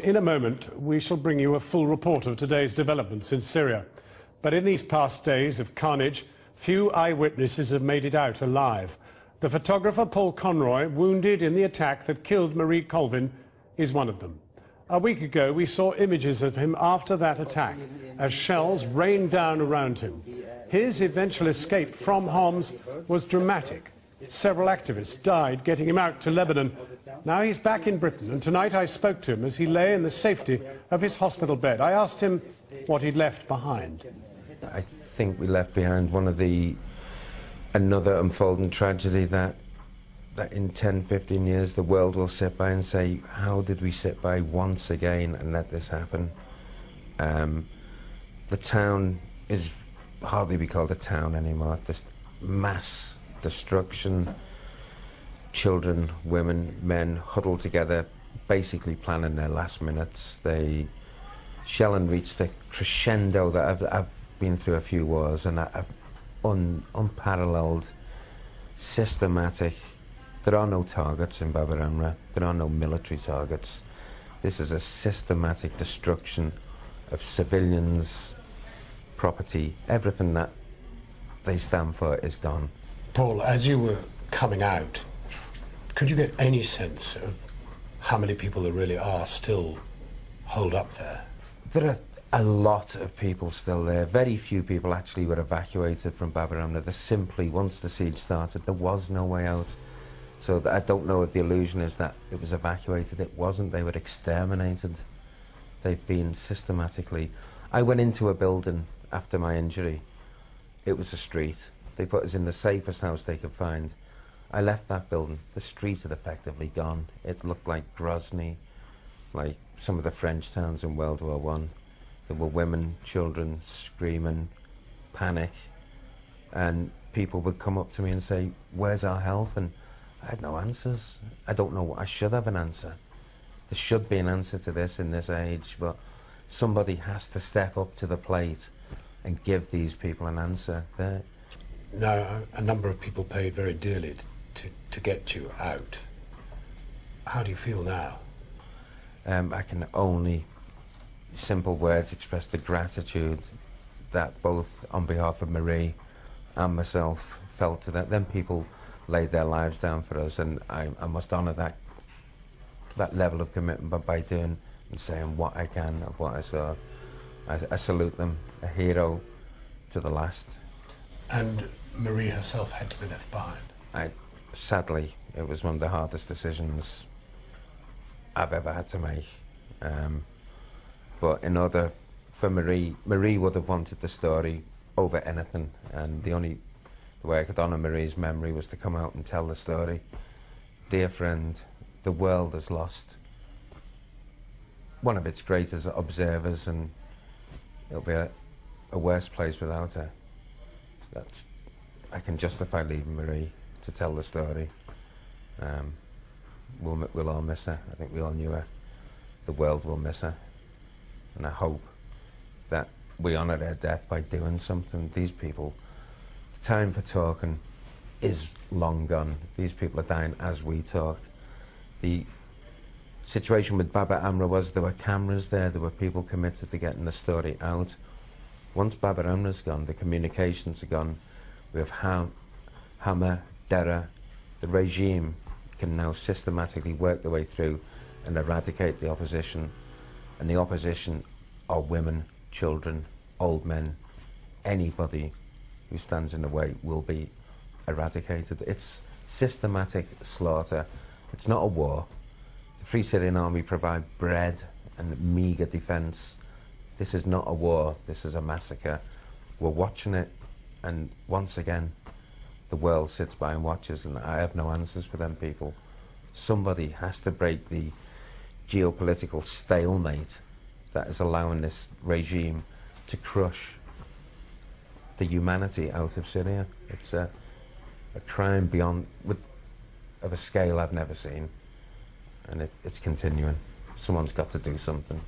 In a moment, we shall bring you a full report of today's developments in Syria. But in these past days of carnage, few eyewitnesses have made it out alive. The photographer Paul Conroy, wounded in the attack that killed Marie Colvin, is one of them. A week ago, we saw images of him after that attack, as shells rained down around him. His eventual escape from Homs was dramatic. Several activists died getting him out to Lebanon. Now he's back in Britain, and tonight I spoke to him as he lay in the safety of his hospital bed. I asked him what he'd left behind. I think we left behind another unfolding tragedy that in 10, 15 years the world will sit by and say, how did we sit by once again and let this happen? The town is hardly be called a town anymore. This mass destruction, children, women, men huddled together, basically planning their last minutes. Shelling reached a crescendo that I've been through a few wars, and unparalleled, systematic. There are no targets in Bab al-Amra. There are no military targets. This is a systematic destruction of civilians, property, everything that they stand for is gone. Paul, as you were coming out, could you get any sense of how many people there really are still holed up there? There are a lot of people still there. Very few people actually were evacuated from Bab al-Amra. There simply, once the siege started, there was no way out. So I don't know if the illusion is that it was evacuated. It wasn't. They were exterminated. They've been systematically... I went into a building after my injury. It was a street. They put us in the safest house they could find. I left that building. The street had effectively gone. It looked like Grozny, like some of the French towns in World War I. There were women, children screaming, panic, and people would come up to me and say, where's our help? And I had no answers. I don't know. I should have an answer. There should be an answer to this in this age, but somebody has to step up to the plate and give these people an answer. Now, a number of people paid very dearly to get you out. How do you feel now? I can only, simple words, express the gratitude that both on behalf of Marie and myself felt to that. Then people laid their lives down for us, and I must honour that level of commitment by doing and saying what I can of what I saw. I salute them, a hero to the last. And Marie herself had to be left behind? Sadly, it was one of the hardest decisions I've ever had to make. But in order for Marie would have wanted the story over anything, and the way I could honour Marie's memory was to come out and tell the story. Dear friend, the world has lost one of its greatest observers, and it'll be a worse place without her. I can justify leaving Marie to tell the story. We'll all miss her. I think we all knew her. The world will miss her. And I hope that we honour their death by doing something. These people, the time for talking is long gone. These people are dying as we talk. The situation with Bab al-Amra was there were cameras there were people committed to getting the story out. Once Bab al-Amra's gone, the communications are gone. We have Hama, Dera. The regime can now systematically work their way through and eradicate the opposition. And the opposition are women, children, old men. Anybody who stands in the way will be eradicated. It's systematic slaughter. It's not a war. The Free Syrian Army provide bread and meagre defence. This is not a war, this is a massacre. We're watching it, and once again, the world sits by and watches, and I have no answers for them people. Somebody has to break the geopolitical stalemate that is allowing this regime to crush the humanity out of Syria. It's a crime of a scale I've never seen, and it's continuing. Someone's got to do something.